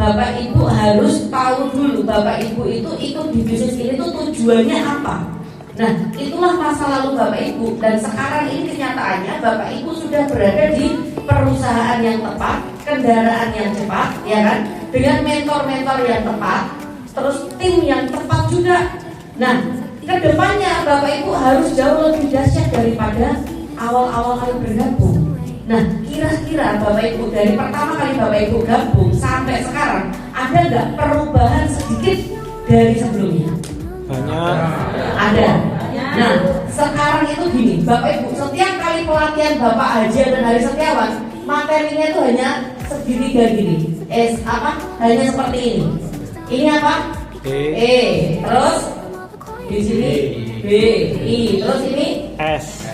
Bapak Ibu harus tahu dulu Bapak Ibu itu ikut di bisnis ini tuh tujuannya apa. Nah, itulah masa lalu Bapak Ibu. Dan sekarang ini kenyataannya Bapak Ibu sudah berada di perusahaan yang tepat, kendaraan yang cepat, ya kan? Dengan mentor-mentor yang tepat, terus tim yang tepat juga. Nah, kedepannya Bapak Ibu harus jauh lebih dahsyat daripada awal-awal kali bergabung. Nah, kira-kira Bapak Ibu dari pertama kali Bapak Ibu gabung sampai sekarang ada nggak perubahan sedikit dari sebelumnya? Banyak. Ada. Nah, sekarang itu gini, Bapak Ibu setiap kali pelatihan Bapak Haji dan Hari Setiawan, materinya itu hanya segitiga gini. Hanya seperti ini. Ini apa? E. Terus di sini B, I. Terus ini S.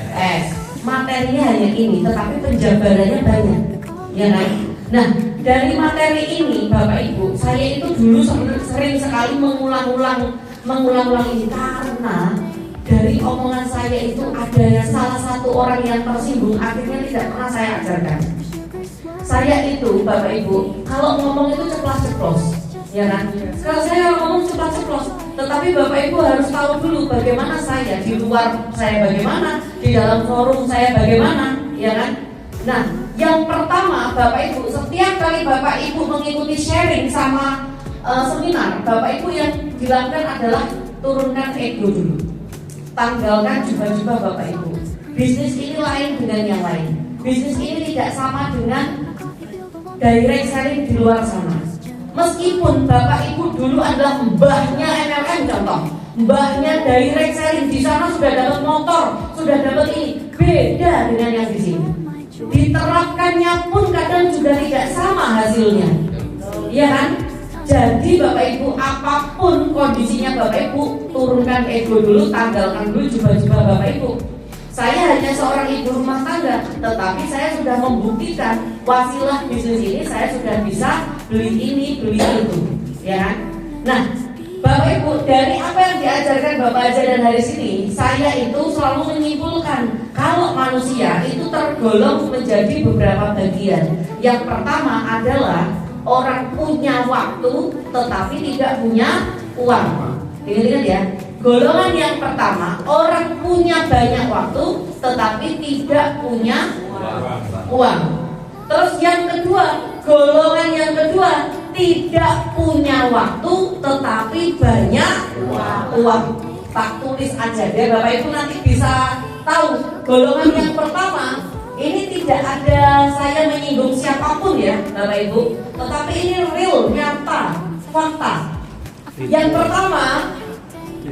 Materinya hanya ini, tetapi penjabarannya banyak, ya kan? Nah, dari materi ini, Bapak Ibu, saya itu dulu sering sekali mengulang-ulang ini karena dari omongan saya itu ada salah satu orang yang tersinggung, akhirnya tidak pernah saya ajarkan. Saya itu, Bapak Ibu, kalau ngomong itu ceplas-ceplos, ya kan? Kalau saya ngomong ceplas-ceplos, tetapi Bapak Ibu harus tahu dulu bagaimana saya di luar, saya bagaimana di dalam forum, saya bagaimana, ya kan? Nah, yang pertama Bapak Ibu, setiap kali Bapak Ibu mengikuti sharing sama seminar, Bapak Ibu yang dilakukan adalah turunkan ego dulu, tanggalkan juga Bapak Ibu. Bisnis ini lain dengan yang lain. Bisnis ini tidak sama dengan direct selling di luar sana. Meskipun Bapak Ibu dulu adalah mbahnya MLM contoh, mbahnya direct selling, di sana sudah dapat motor, sudah dapat ini, beda dengan yang di sini. Diterapkannya pun kadang juga tidak sama hasilnya, ya kan? Jadi Bapak Ibu apapun kondisinya Bapak Ibu, turunkan ego dulu, tanggalkan dulu juga Bapak Ibu. Saya hanya seorang ibu rumah tangga, tetapi saya sudah membuktikan wasilah bisnis ini saya sudah bisa beli ini, beli itu, ya kan? Nah, Bapak Ibu, dari apa yang diajarkan Bapak Haji dan Haris ini, saya itu selalu menyimpulkan kalau manusia itu tergolong menjadi beberapa bagian. Yang pertama adalah orang punya waktu tetapi tidak punya uang. Ingat-ingat ya. Golongan yang pertama, orang punya banyak waktu tetapi tidak punya uang. Terus yang kedua, golongan yang kedua, tidak punya waktu tetapi banyak uang. Tak tulis aja deh Bapak Ibu, nanti bisa tahu. Golongan yang pertama, ini tidak ada saya menyinggung siapapun ya Bapak Ibu, tetapi ini real, nyata, fakta. Yang pertama,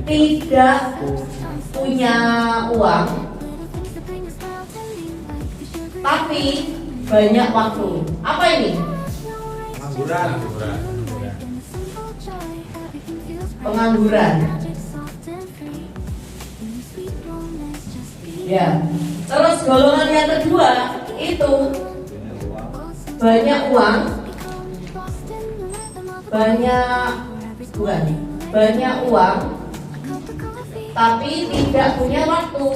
tidak punya uang tapi banyak waktu. Apa ini? Pengangguran. Ya. Terus golongan yang kedua itu banyak uang, banyak uang tapi tidak punya waktu.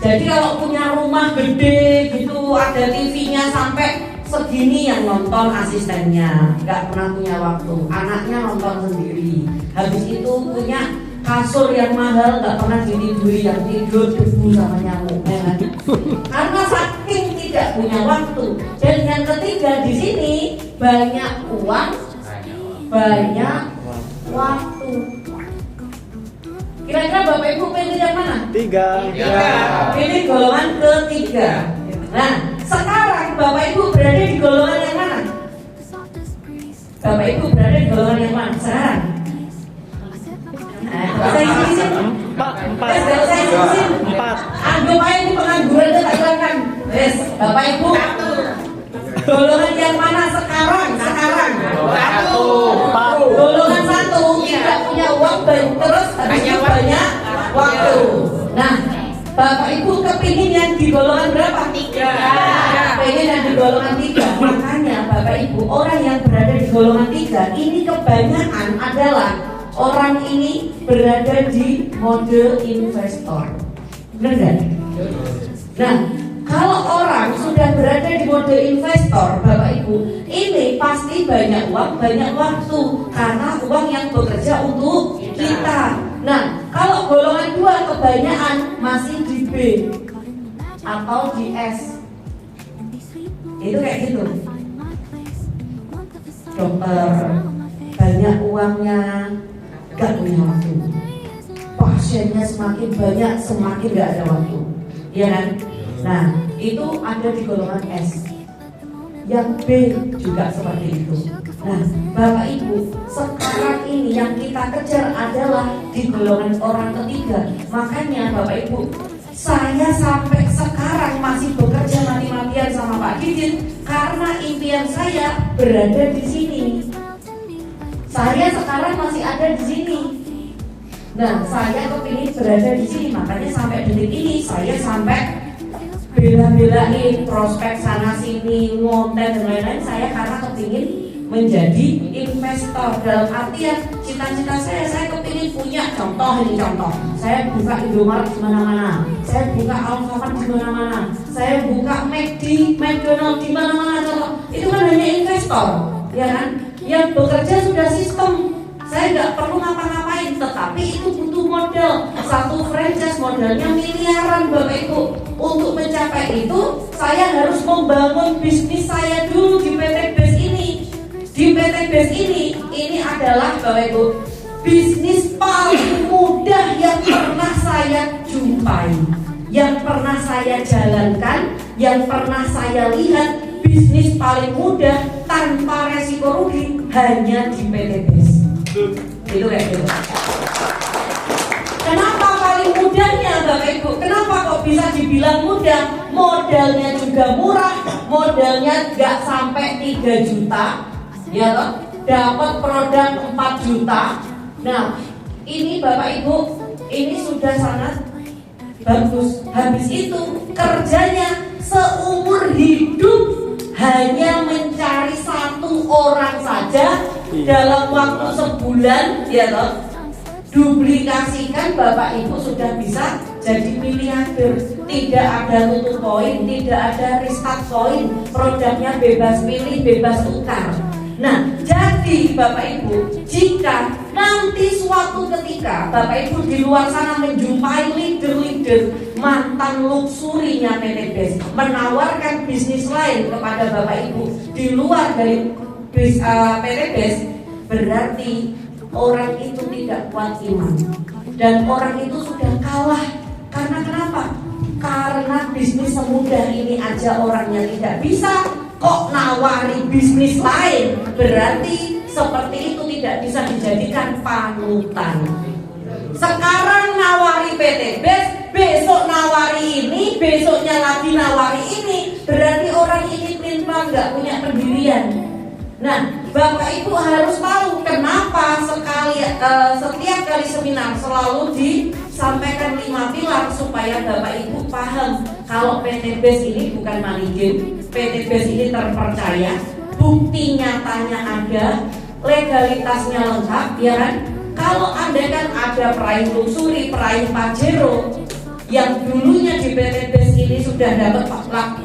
Jadi kalau punya rumah gede gitu, ada TV-nya sampai segini yang nonton asistennya, nggak pernah punya waktu. Anaknya nonton sendiri. Habis itu punya kasur yang mahal, nggak pernah ditiduri, yang tidur debu sama nyamuk, ya kan? Karena saking tidak punya waktu. Dan yang ketiga di sini banyak uang, banyak waktu. Kira-kira Bapak Ibu pilih yang mana? Tiga. Pilih golongan ketiga. Nah, sekarang Bapak Ibu berada di golongan yang mana? Bapak Ibu berada di golongan yang mana sekarang? Saya izin. Empat. Anggap aja ini pengangguran itu tak hilangkan. Yes, Bapak Ibu. Golongan yang mana sekarang? Golongan satu tidak punya uang, terus banyak waktu. Nah, Bapak Ibu kepingin yang di golongan berapa? 3. Pengen yang di golongan 3. Makanya Bapak Ibu, orang yang berada di golongan 3 ini kebanyakan adalah orang ini berada di mode investor. Benar nggak? Nah, kalau orang sudah berada di mode investor, Bapak Ibu, ini pasti banyak uang, banyak waktu, karena uang yang bekerja untuk kita. Nah, kalau golongan 2 kebanyakan masih di B atau di S, itu kayak gitu. Dokter banyak uangnya, gak punya waktu. Pasiennya semakin banyak, semakin gak ada waktu, ya kan? Nah, itu ada di golongan S. Yang B juga seperti itu. Nah, Bapak Ibu, sekarang ini yang kita kejar adalah di golongan orang ketiga. Makanya Bapak Ibu, saya sampai sekarang masih bekerja mati-matian sama Pak Didin karena impian saya berada di sini. Saya sekarang masih ada di sini. Nah, saya kepingin berada di sini, makanya sampai detik ini saya sampai bela-belain prospek sana sini, ngonten dan lain-lain. Saya karena kepingin menjadi investor, dalam artian cita-cita saya kepingin punya contoh, saya buka Indomaret di mana-mana, saya buka Alfamart di mana-mana, saya buka McD, McDonald di mana-mana. Contoh itu kan hanya investor, ya kan? Yang bekerja sudah sistem. Saya nggak perlu ngapa-ngapain, tetapi itu butuh modal. Satu franchise modalnya miliaran, Bapak Ibu. Untuk mencapai itu, saya harus membangun bisnis saya dulu di PT BES ini. Di PT BES ini adalah, Bapak Ibu, bisnis paling mudah yang pernah saya jumpai, yang pernah saya jalankan, yang pernah saya lihat. Bisnis paling mudah tanpa resiko rugi hanya di PT BES. Itu kayak gitu. Kenapa paling mudahnya, Bapak Ibu? Kenapa kok bisa dibilang mudah? Modalnya juga murah, modalnya nggak sampai 3 juta, ya toh? Dapat produk 4 juta. Nah, ini Bapak Ibu, ini sudah sangat bagus. Habis itu kerjanya seumur hidup hanya mencari 1 orang saja dalam waktu sebulan, ya toh, duplikasikan, Bapak Ibu sudah bisa jadi miliarder. Tidak ada tutup poin, tidak ada restart poin, produknya bebas pilih, bebas tukar. Nah, jadi Bapak Ibu, jika nanti suatu ketika Bapak Ibu di luar sana menjumpai leader-leader mantan luxurinya PT BES menawarkan bisnis lain kepada Bapak Ibu di luar dari PT BES, berarti orang itu tidak kuat iman dan orang itu sudah kalah. Karena kenapa? Karena bisnis semudah ini aja orangnya tidak bisa, kok nawari bisnis lain, berarti seperti itu tidak bisa dijadikan panutan. Sekarang nawari PT BES, besok nawari ini, besoknya lagi nawari ini, berarti orang ini pelin-pelan nggak punya pendirian. Nah, Bapak Ibu harus tahu kenapa setiap kali seminar selalu disampaikan 5 pilar supaya Bapak Ibu paham kalau PT BES ini bukan money game, PT BES ini terpercaya, bukti nyatanya ada, legalitasnya lengkap, ya kan? Kalau Anda kan ada peraih luxury, peraih Pajero yang dulunya di PT BES ini sudah dapat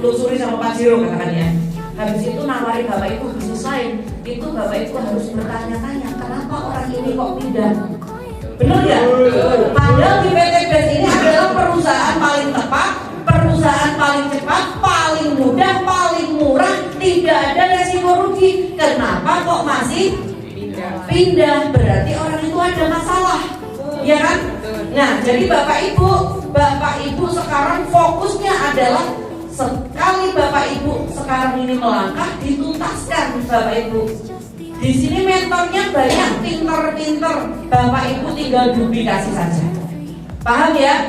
luxury sama Pajero katakan ya. Habis itu nawari Bapak Ibu bisnis lain, itu Bapak Ibu harus bertanya-tanya kenapa orang ini kok pindah. Benar ya? Padahal di PT BES ini adalah perusahaan paling tepat, perusahaan paling cepat, paling mudah, paling murah, tidak ada resiko rugi. Kenapa kok masih pindah? Berarti orang itu ada masalah, ya kan? Nah, jadi Bapak Ibu sekarang fokusnya adalah sekali Bapak Ibu sekarang ini melangkah, dituntaskan Bapak Ibu. Di sini mentornya banyak, pinter-pinter, Bapak Ibu tinggal duplikasi saja. Paham ya?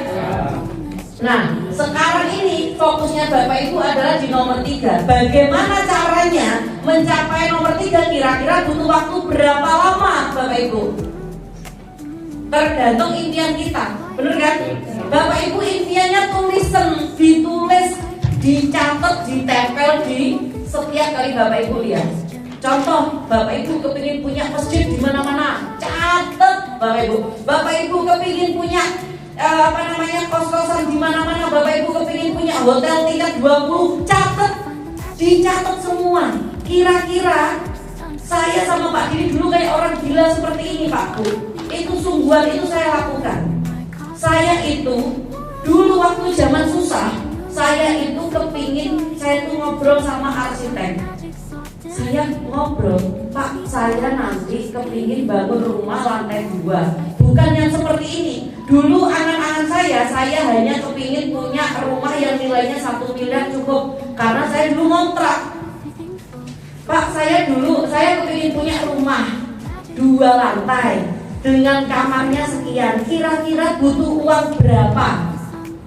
Nah, sekarang ini fokusnya Bapak Ibu adalah di nomor 3. Bagaimana caranya mencapai nomor 3? Kira-kira butuh waktu berapa lama Bapak Ibu? Tergantung impian kita, bener kan? Bapak Ibu impiannya ditulis, dicatat, ditempel di setiap kali Bapak Ibu lihat. Contoh, Bapak Ibu kepingin punya masjid di mana-mana, catat Bapak Ibu. Bapak Ibu kepingin punya kos-kosan di mana-mana, Bapak Ibu kepingin punya hotel tingkat 20, catat dicatat semua. Kira-kira saya sama Pak Dini dulu kayak orang gila seperti ini Pak Bu. Itu sungguhan itu saya lakukan. Saya itu dulu waktu zaman susah, saya itu kepingin, saya itu ngobrol sama arsitek. Saya ngobrol, Pak, saya nanti kepingin bangun rumah lantai 2. Bukan yang seperti ini. Dulu angan-angan saya hanya kepingin punya rumah yang nilainya 1 miliar cukup. Karena saya dulu ngontrak. Pak, saya kepingin punya rumah 2 lantai dengan kamarnya sekian. Kira-kira butuh uang berapa?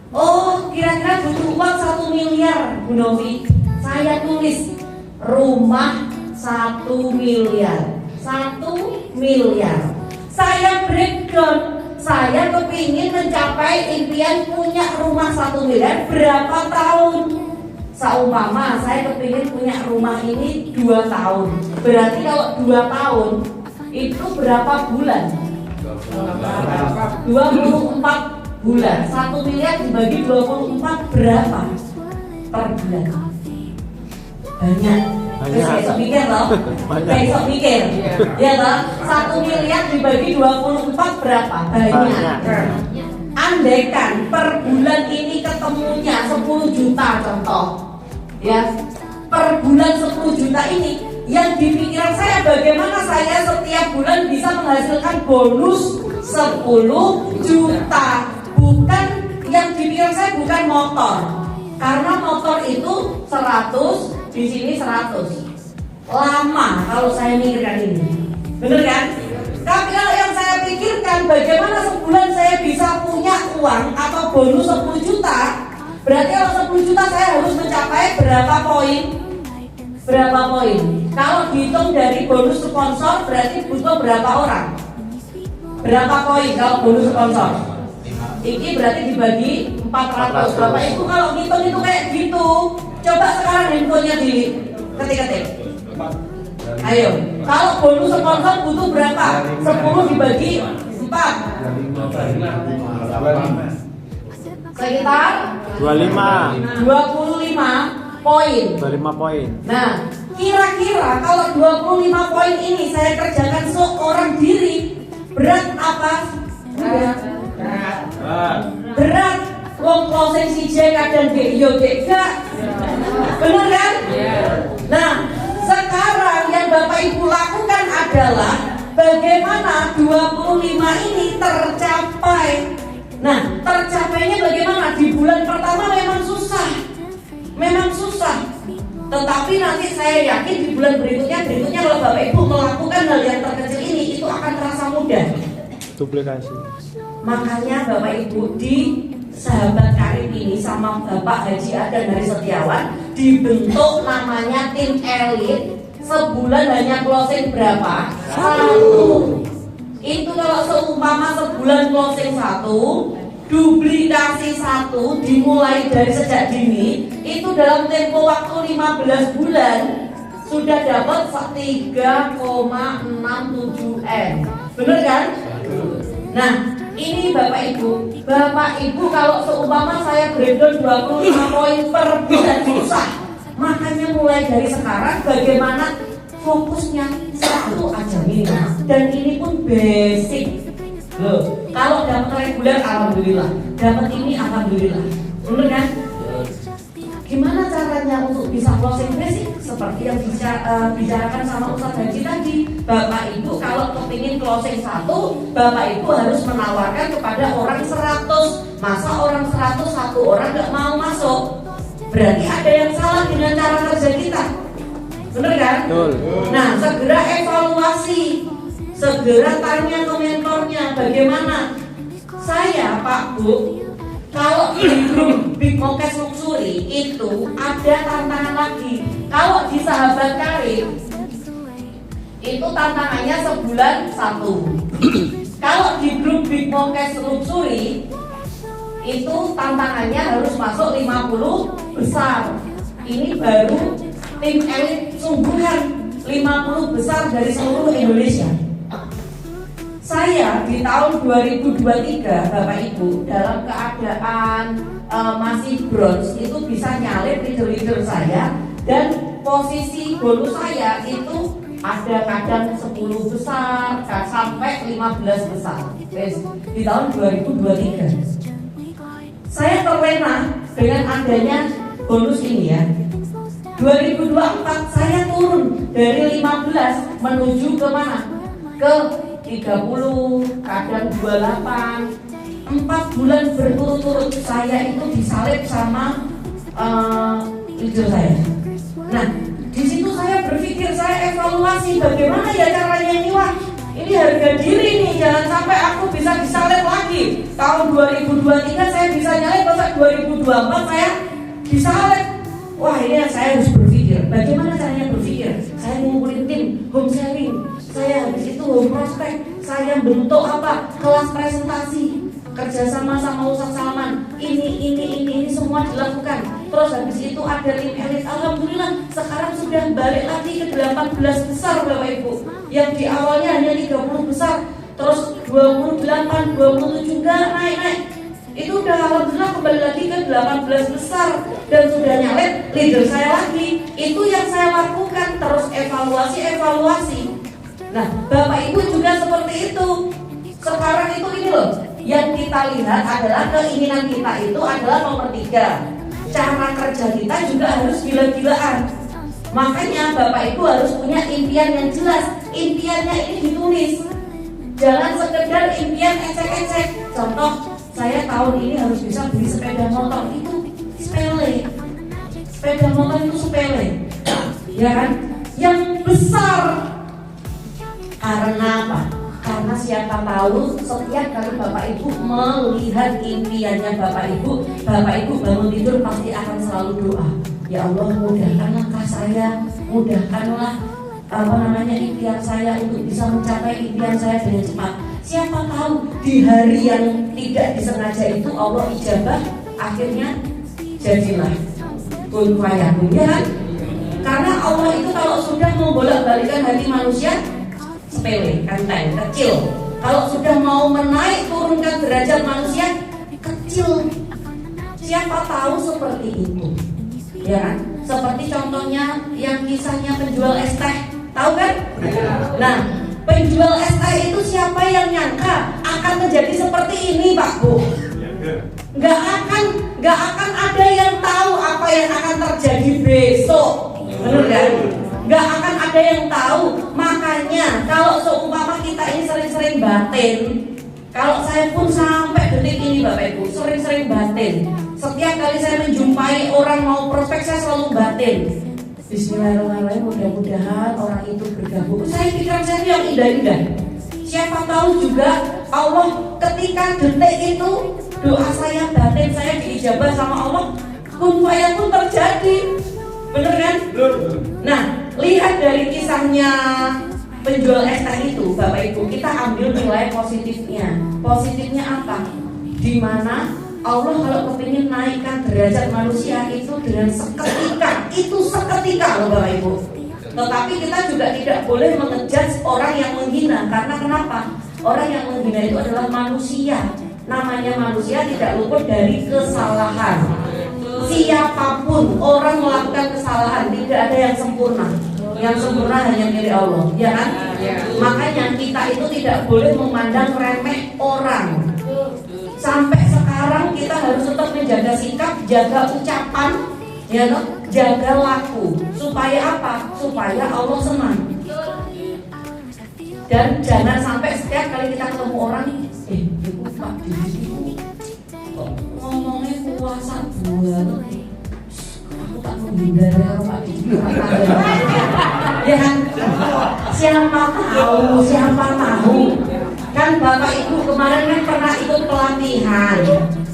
Oh, kira-kira butuh uang 1 miliar, Bu Novi. Saya tulis rumah 1 miliar. 1 miliar. Saya breakdown. Saya kepingin mencapai impian punya rumah 1 miliar berapa tahun? Seumpama saya kepingin punya rumah ini 2 tahun. Berarti kalau 2 tahun itu berapa bulan? 24 bulan. 1 miliar dibagi 24 berapa per bulan? Banyak. Besok mikir loh. Besok mikir. Ya toh? 1 miliar dibagi 24 berapa? Banyak. Andaikan per bulan ini ketemunya 10 juta contoh. Ya. Per bulan 10 juta ini, yang di pikiran saya bagaimana saya setiap bulan bisa menghasilkan bonus 10 juta. Bukan, yang di pikiran saya bukan motor. Karena motor itu 100, di sini 100. Lama kalau saya mikirkan ini. Bener kan? Tapi kalau yang saya pikirkan bagaimana sebulan saya bisa punya uang atau bonus 10 juta, berarti kalau 10 juta saya harus mencapai berapa poin? Berapa poin? Kalau dihitung dari bonus sponsor berarti butuh berapa orang? Berapa poin kalau bonus sponsor? Ini berarti dibagi 400. Bapak Ibu kalau ngitung itu kayak gitu. Coba sekarang handphonenya diketik-ketik. Ayo, kalau bonus sponsor butuh berapa? 10 dibagi 4. Sekitar 25 poin. 25 poin. Nah, kira-kira kalau 25 poin ini saya kerjakan seorang diri, berat apa? Berat. Wong closing si J kadang yo gak. Benar kan? Nah, sekarang yang Bapak Ibu lakukan adalah bagaimana 25 ini tercapai. Nah, tercapainya bagaimana? Di bulan pertama memang susah. Tetapi nanti saya yakin di bulan berikutnya kalau Bapak Ibu melakukan hal yang terkecil ini, itu akan terasa mudah. Duplikasi. Makanya Bapak Ibu di Sahabat Karim ini sama Bapak Haji Adan Hari Setiawan dibentuk namanya tim elit. Sebulan hanya closing berapa? 1. Itu kalau seumpama sebulan closing 1, duplikasi 1 dimulai dari sejak dini, itu dalam tempo waktu 15 bulan sudah dapat 3,67 M. Bener kan? Nah, ini Bapak Ibu kalau seumpama saya breakdown 25 poin per bulan susah. Makanya mulai dari sekarang bagaimana fokusnya 1 aja minimal. Dan ini pun basic. Loh, kalau dapat reguler alhamdulillah, dapat ini alhamdulillah. Bener kan? Gimana caranya untuk bisa closing basic? Seperti yang bicarakan sama Ustadz Haji tadi, Bapak Ibu kalau kepingin closing 1, Bapak Ibu harus menawarkan kepada orang 100. Masa orang 100 satu orang gak mau masuk? Berarti ada yang salah dengan cara kerja kita. Bener kan? Nah, segera evaluasi, segera tanya ke mentornya bagaimana. Saya Pak Bu, kalau di grup Big Mokes Luxury itu ada tantangan lagi. Kalau di Sahabat Karim itu tantangannya sebulan 1. Kalau di grup Big Mokes Luxury itu tantangannya harus masuk 50 besar. Ini baru tim elit sungguhan 50 besar dari seluruh Indonesia. Saya di tahun 2023 Bapak Ibu dalam keadaan masih bronze itu bisa nyalip leader-leader saya dan posisi bonus saya itu ada kadang 10 besar, sampai 15 besar. Di tahun 2023 saya terlena dengan adanya bonus ini ya. 2024 saya turun dari 15 menuju ke mana? Ke 30, kadang 28. 4 bulan berturut-turut saya itu disalib sama hijau saya. Nah, di situ saya berpikir, saya evaluasi bagaimana ya caranya ini. Wah, ini harga diri nih, jangan sampai aku bisa disalib lagi. Tahun 2023 saya bisa nyalip, masa 2024 saya disalib. Wah, ini saya harus berpikir. Bagaimana caranya berpikir? Saya ngumpulin tim home sharing, saya habis itu home prospect, saya bentuk apa? Kelas presentasi, kerjasama sama Ustaz Salman. Ini semua dilakukan. Terus habis itu ada tim elit. Alhamdulillah sekarang sudah balik lagi ke 18 besar Bapak Ibu. Yang di awalnya hanya 30 besar, terus 28, 27 enggak naik. Itu udah alhamdulillah kembali lagi ke 18 besar dan sudah nyalip leader saya lagi. Itu yang saya lakukan, terus evaluasi. Nah, Bapak Ibu juga seperti itu. Sekarang itu ini loh, yang kita lihat adalah keinginan kita itu adalah nomor 3. Cara kerja kita juga harus gila-gilaan. Makanya Bapak Ibu harus punya impian yang jelas. Impiannya ini ditulis. Jangan sekedar impian ecek-ecek. Contoh, saya tahun ini harus bisa beli sepeda motor. Itu sepele. Sepeda motor itu sepele, ya kan? Yang besar. Karena apa? Karena siapa tahu setiap kali Bapak Ibu melihat impiannya Bapak Ibu bangun tidur pasti akan selalu doa. Ya Allah, mudahkan langkah saya, mudahkanlah impian saya untuk bisa mencapai impian saya dengan cepat. Siapa tahu di hari yang tidak disengaja itu Allah ijabah, akhirnya jadilah kun fayakun, ya kan? Karena Allah itu kalau sudah membolak-balikan hati manusia sepele, enteng, kecil. Kalau sudah mau menaik turunkan derajat manusia kecil. Siapa tahu seperti itu, ya kan? Seperti contohnya yang kisahnya penjual es teh, tahu kan? Nah, penjual es teh itu siapa yang nyangka akan menjadi seperti ini, Pak Bu? Gak akan ada yang tahu apa yang akan terjadi besok, benar kan? Gak akan ada yang tahu. Makanya kalau seumpama kita ini sering-sering batin, kalau saya pun sampai detik ini Bapak Ibu sering-sering batin. Setiap kali saya menjumpai orang mau prospek, saya selalu batin. Bismillahirrahmanirrahim, mudah-mudahan orang itu bergabung. Saya pikiran saya yang indah-indah. Siapa tahu juga Allah ketika detik itu doa saya, batin saya diijabah sama Allah, kun fayakun terjadi. Bener kan? Nah, lihat dari kisahnya penjual es teh itu, Bapak Ibu, kita ambil nilai positifnya. Positifnya apa? Dimana Allah kalau kepingin naikkan derajat manusia itu dengan seketika, itu seketika loh Bapak Ibu. Tetapi kita juga tidak boleh mengejudge orang yang menghina. Karena kenapa? Orang yang menghina itu adalah manusia. Namanya manusia tidak luput dari kesalahan. Siapapun orang melakukan kesalahan, tidak ada yang sempurna. Yang sempurna hanya milik Allah, ya kan? Makanya kita itu tidak boleh memandang remeh orang. Sampai sekarang kita harus tetap menjaga sikap, jaga ucapan, ya toh? Jaga laku. Supaya apa? Supaya Allah senang. Dan jangan sampai setiap kali kita ketemu orang, ibu Pak Didi ngomongnya kuasa buat, aku tak menghindar ya Pak Didi. Ya kan? Siapa tahu. Kan Bapak Ibu kemarin kan pernah ikut pelatihan.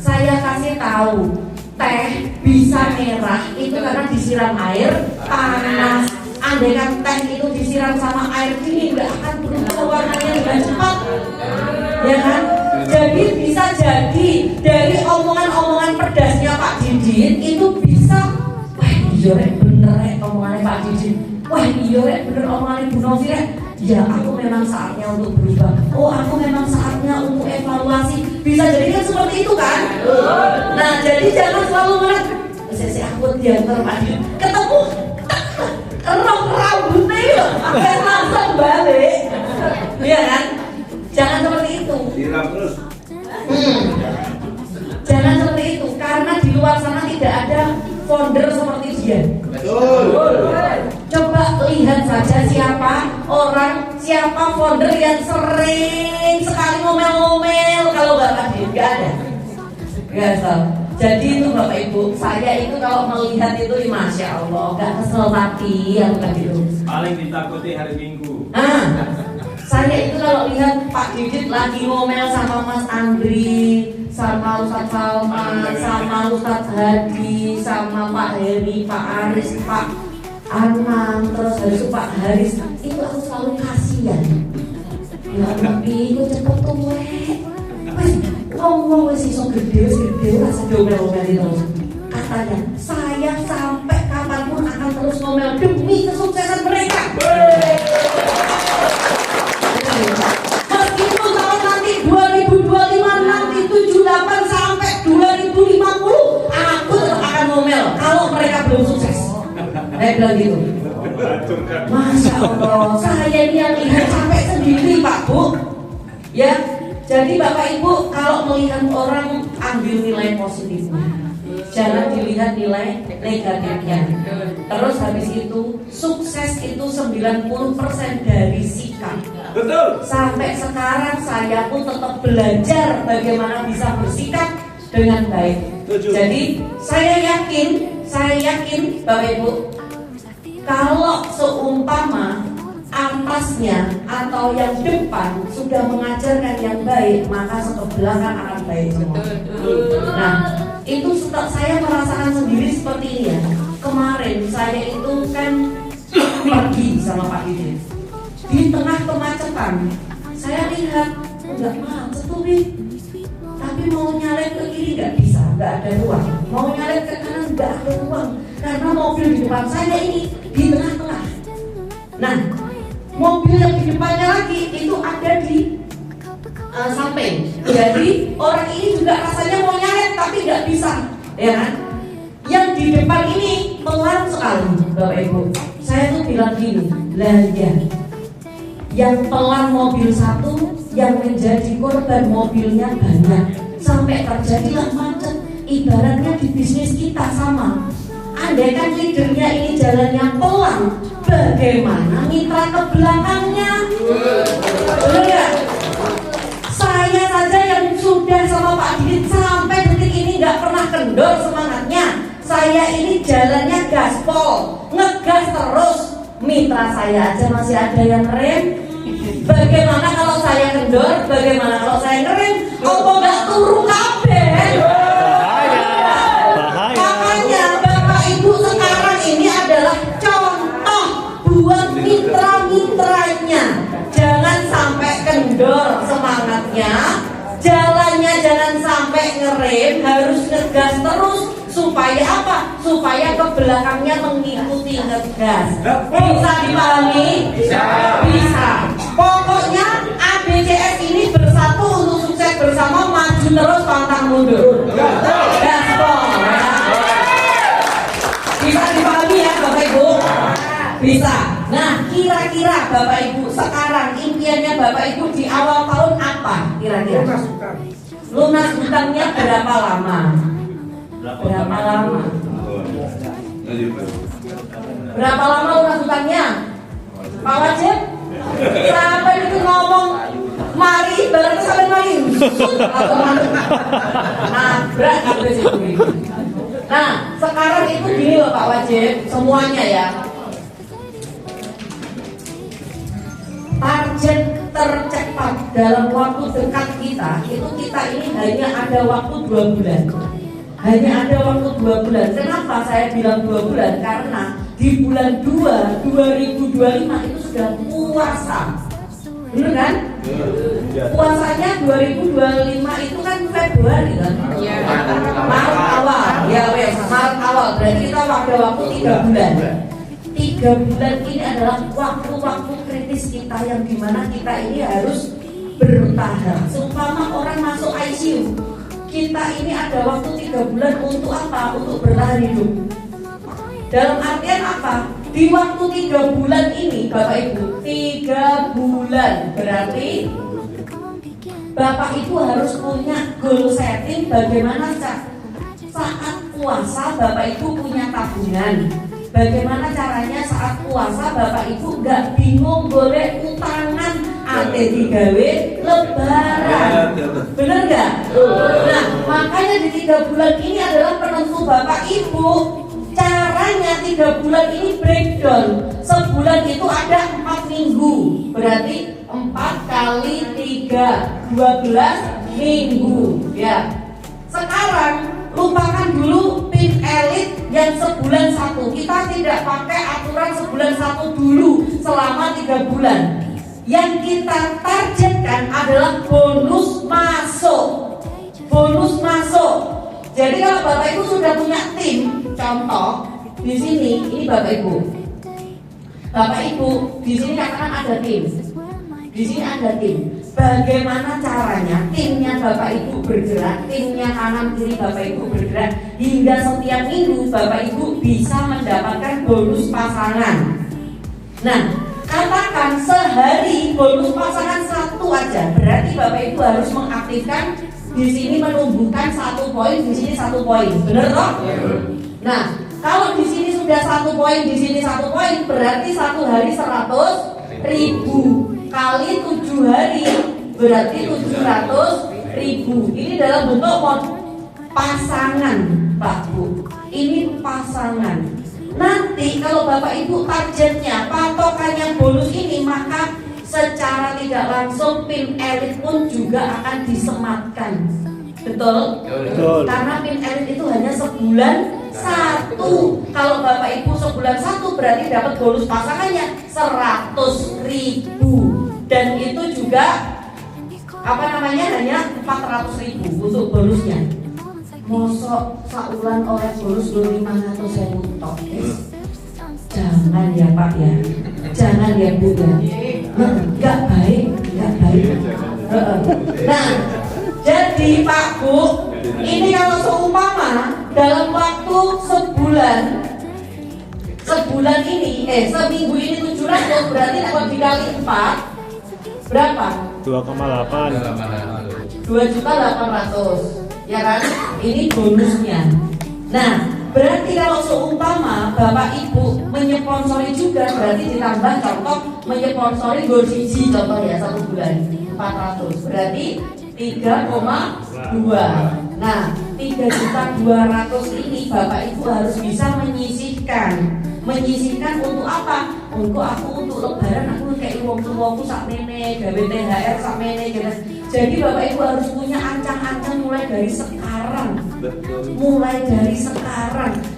Saya kasih tahu, teh bisa merah itu karena disiram air panas. Andaikan teh itu disiram sama air dingin, nggak akan berubah warnanya dengan cepat, ya kan? Jadi bisa jadi dari omongan-omongan pedasnya Pak Didin itu bisa, wah iya bener omongannya Pak Didin, wah iya bener omongannya Bu Novi. Ya aku memang saatnya untuk berubah. Oh aku memang saatnya untuk evaluasi. Bisa jadi kan seperti itu kan? Nah jadi jangan selalu ngeliat saya aku diantar Pak Didin ketemu siapa founder yang sering sekali ngomel-ngomel kalau nggak hadir? Nggak ada. Nggak tahu. Jadi itu Bapak Ibu, saya itu kalau melihat itu Masya Allah, nggak kesel hati yang gitu. Paling ditakuti hari Minggu. Saya itu kalau lihat Pak Didit lagi ngomel sama Mas Andri, sama Ustadz Salman, sama Ustadz Hadi, sama Pak Heri, Pak Aris, Pak Anam, terus habis itu Pak Haris, itu aku selalu kasihan. Ya tapi itu cepet tuh ngomong wes iso gede rasa domel-domel itu. Katanya saya sampai kapanpun akan terus ngomel demi kesuksesan mereka. Meskipun tahun nanti 2025, nanti 78 sampai 2050, aku tetap akan ngomel kalau mereka belum sukses. Saya bilang gitu. Masya Allah, saya ini yang lihat sampai sendiri Pak Bu. Ya, jadi Bapak Ibu kalau melihat orang ambil nilai positifnya, jangan dilihat nilai negatifnya. Terus habis itu sukses itu 90% dari sikap. Betul. Sampai sekarang saya pun tetap belajar bagaimana bisa bersikap dengan baik. Jadi saya yakin Bapak Ibu, kalau seumpama atasnya atau yang depan sudah mengajarkan yang baik, maka belakang akan baik semua. Nah, itu saya merasakan sendiri seperti ini ya. Kemarin saya itu kan pergi sama Pak Didit di tengah kemacetan. Saya lihat enggak macet tuh Bi, tapi mau nyalip ke kiri nggak bisa, nggak ada ruang. Mau nyalip ke kanan nggak ada ruang karena mobil di depan saya ini di tengah-tengah. Nah, mobil yang di depannya lagi itu ada di samping. Jadi orang ini juga rasanya mau nyalip tapi nggak bisa, ya kan? Yang di depan ini pelan sekali, Bapak Ibu. Saya tuh bilang gini, lah ya, yang pelan mobil satu, yang menjadi korban mobilnya banyak, sampai terjadilah macet. Ibaratnya di bisnis kita sama. Andai kan leadernya ini jalannya pelan, bagaimana mitra ke belakangnya? Betul ya? Saya saja yang sudah sama Pak Didit sampai detik ini nggak pernah kendor semangatnya. Saya ini jalannya gaspol, ngegas terus. Mitra saya aja masih ada yang rem. Bagaimana kalau saya kendor? Bagaimana kalau saya ngerem? Apa nggak turu kabeh? Makanya Bapak Ibu sekarang ini adalah contoh buat mitra-mitranya. Jangan sampai kendor semangatnya, jalannya jangan sampai ngerem, harus ngegas terus. Supaya apa? Supaya ke belakangnya mengikuti ngegas. Bisa dipahami? Bisa. Pokoknya ABCS ini bersatu untuk sukses bersama, maju terus pantang mundur. Gaspol. Bisa dipahami ya Bapak Ibu? Bisa. Nah, kira-kira Bapak Ibu sekarang impiannya Bapak Ibu di awal tahun apa? Kira-kira? Lunas hutangnya berapa lama? Berapa lama? Berapa lama lunas hutangnya? Pak Wajib? Sampai itu ngomong mari bareng sampai mari. Nabrak gitu sih. Nah, sekarang itu gini loh Pak Wajib, semuanya ya. Target tercepat dalam waktu dekat kita itu kita ini hanya ada waktu 2 bulan. Hanya ada waktu 2 bulan. Kenapa saya bilang 2 bulan? Karena di bulan 2 2025 itu sudah puasa. Bener kan? Puasanya 2025 itu kan Februari kan? Maret awal. Ya wes, Maret awal. Berarti kita ada waktu 3 bulan. 3 bulan ini adalah waktu-waktu kritis kita yang dimana kita ini harus bertahan. Seumpama orang masuk ICU, kita ini ada waktu 3 bulan untuk apa? Untuk bertahan hidup. Dalam artian apa? Di waktu 3 bulan ini Bapak Ibu, 3 bulan berarti Bapak Ibu harus punya goal setting bagaimana saat puasa Bapak Ibu punya tabungan. Bagaimana caranya saat puasa Bapak Ibu nggak bingung boleh utangan ate digawe lebaran, bener nggak? Nah makanya di 3 bulan ini adalah penentu Bapak Ibu. Caranya 3 bulan ini breakdown. Sebulan itu ada 4 minggu, berarti 4 kali 3 12 minggu ya. Sekarang lupakan dulu PIN elit yang sebulan 1. Kita tidak pakai aturan sebulan 1 dulu selama 3 bulan. Yang kita targetkan adalah bonus masuk. Bonus masuk. Jadi kalau Bapak Ibu sudah punya tim, contoh di sini, ini Bapak Ibu. Bapak Ibu di sini katakan ada tim. Di sini ada tim. Bagaimana caranya timnya Bapak Ibu bergerak, timnya kanan kiri Bapak Ibu bergerak hingga setiap minggu Bapak Ibu bisa mendapatkan bonus pasangan. Nah, katakan sehari bonus pasangan 1 aja, berarti Bapak Ibu harus mengaktifkan di sini menumbuhkan 1 poin, di sini 1 poin, benar toh? Nah, kalau di sini sudah 1 poin, di sini 1 poin, berarti 1 hari 100.000 kali 7 hari berarti 700.000. Ini dalam bentuk pasangan, Pak Bu. Ini pasangan. Nanti kalau Bapak Ibu targetnya patokannya bonus ini, maka secara tidak langsung PIN elit pun juga akan disematkan. Betul? Betul. Karena PIN elit itu hanya sebulan 1. Kalau Bapak Ibu sebulan 1 berarti dapat bonus pasangannya 100.000. Dan itu juga hanya 400.000 untuk bonusnya. Mosok saulan oleh bonus 500.000 tok. Jangan ya Pak ya. Jangan ya Bu ya. Enggak baik, enggak baik. Nah, jadi Pak Bu, ini kalau seumpama dalam waktu sebulan ini, seminggu ini 700, berarti kalau dikali 4 berapa? 2,8. 2.800.000, ya kan? Ini bonusnya. Nah, berarti kalau seumpama Bapak Ibu menyponsori juga, berarti ditambah contoh menyponsori gol siji contoh ya 1 bulan 400, berarti 3,2. Nah, 3.200.000 ini Bapak Ibu harus bisa menyisihkan untuk apa? Untuk lebaran aku kayak wong tuwaku sakmene, gawe THR sakmene gitu. Jadi Bapak Ibu harus punya ancang-ancang mulai dari sekarang.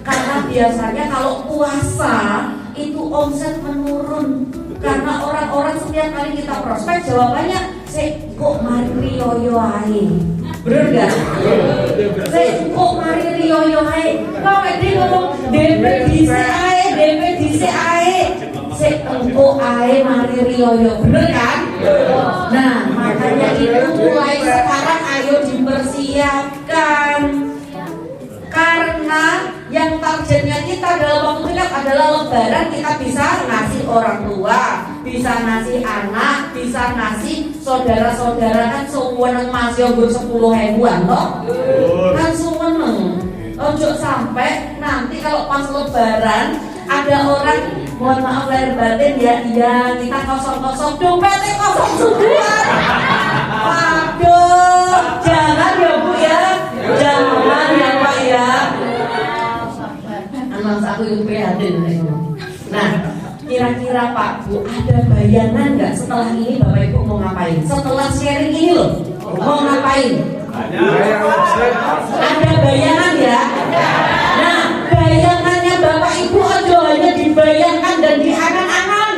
Karena biasanya kalau puasa itu omset menurun. Karena orang-orang setiap kali kita prospek jawabannya kok mari riyoyo ae. Bener gak? Kok mari riyoyo ae. Kok dia ngomong DP dhisik ae. Engko ae mari riyoyo. Bener kan? Nah, makanya itu mulai sekarang ayo dipersiapkan. Karena yang targetnya kita dalam waktu dekat adalah lebaran, kita bisa ngasih orang tua, bisa ngasih anak, bisa ngasih saudara-saudara, kan suweneng masih nggur 10.000-an toh? Kan suweneng. Ojo sampai nanti kalau pas lebaran ada orang, mohon maaf lahir batin ya, iya kita kosong-kosong, dompetnya kosong semua. Waduh, jangan ya Bu ya, jangan ya Pak ya. Anak aku itu prihatin. Nah, kira-kira Pak Bu ada bayangan nggak setelah ini Bapak Ibu mau ngapain? Setelah sharing ini loh, mau ngapain? Ada bayangan ya? Nah, bayangannya Bapak Ibu aja hanya dibayangkan dan diangan-angan,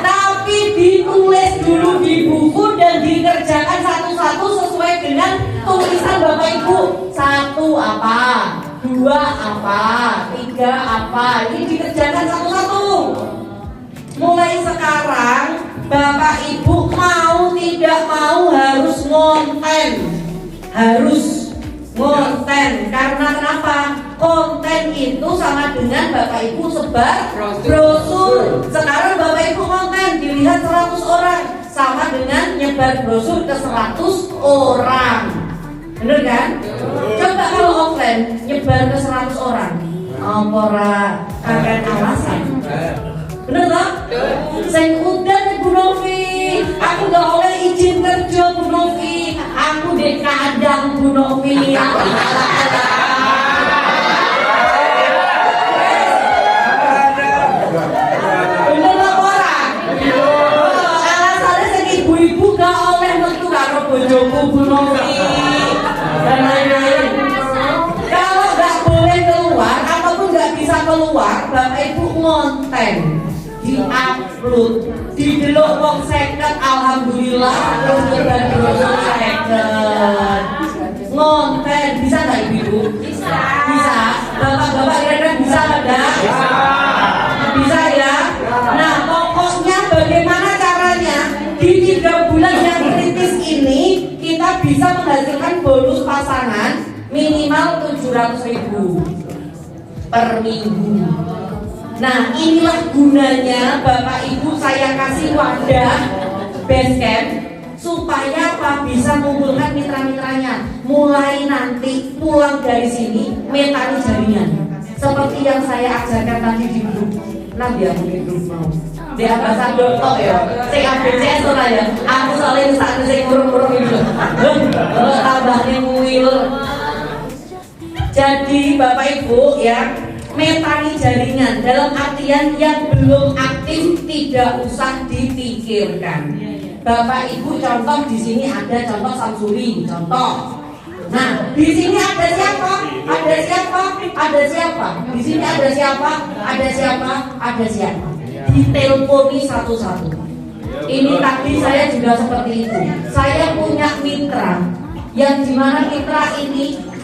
tapi ditulis dulu di buku dan dikerjakan satu-satu sesuai dengan tulisan Bapak Ibu. 1 apa? 2 apa? 3 apa? Ini dikerjakan satu-satu. Mulai sekarang Bapak Ibu mau tidak mau harus ngonten. Karena kenapa? Konten itu sama dengan Bapak Ibu sebar brosur. Sekarang Bapak Ibu konten dilihat 100 orang, sama dengan nyebar brosur ke 100 orang. Bener kan? Coba kalau offline nyebar ke 100 orang, Apa ora kakek alasan? Bener toh? Sing udan Bu Novi, aku gak oleh izin kerja Bu Novi, aku di kandang Bu Novi. Bener apa ora? Alasannya sing ibu-ibu gak oleh metu karo bojoku Bu Novi dan lain-lain. Kalau gak boleh keluar ataupun gak bisa keluar, Bapak Ibu ngonten, di-upload, didelok wong 50, alhamdulillah terus beban brosur 50. Ngonten, bisa gak Ibu? Bisa. Bisa. Bapak-bapak kira-kira bisa enggak? Bisa ya? Nah, pokoknya bagaimana caranya di 3 bulan yang kritis ini kita bisa menghasilkan bonus pasangan minimal 700.000 per minggu. Nah, inilah gunanya Bapak Ibu saya kasih wadah Basecamp supaya apa, bisa mengumpulkan mitra-mitranya. Mulai nanti pulang dari sini metani jaringan. Seperti yang saya ajarkan tadi di grup. Nah, dia mungkin grup mau. Dia bahasa dokter ya. Saya ABCS ora ya. Aku soalnya saat saya kurung-kurung itu. Tambahnya nguil. Jadi Bapak Ibu ya, metani jaringan dalam artian yang belum aktif tidak usah dipikirkan. Bapak Ibu contoh di sini ada contoh Samsuri contoh. Nah, di sini ada siapa? Ada siapa? Ada siapa? Di sini ada siapa? Ada siapa? Ada siapa? Diteleponi satu-satu. Ini tadi saya juga seperti itu. Saya punya mitra yang dimana mitra ini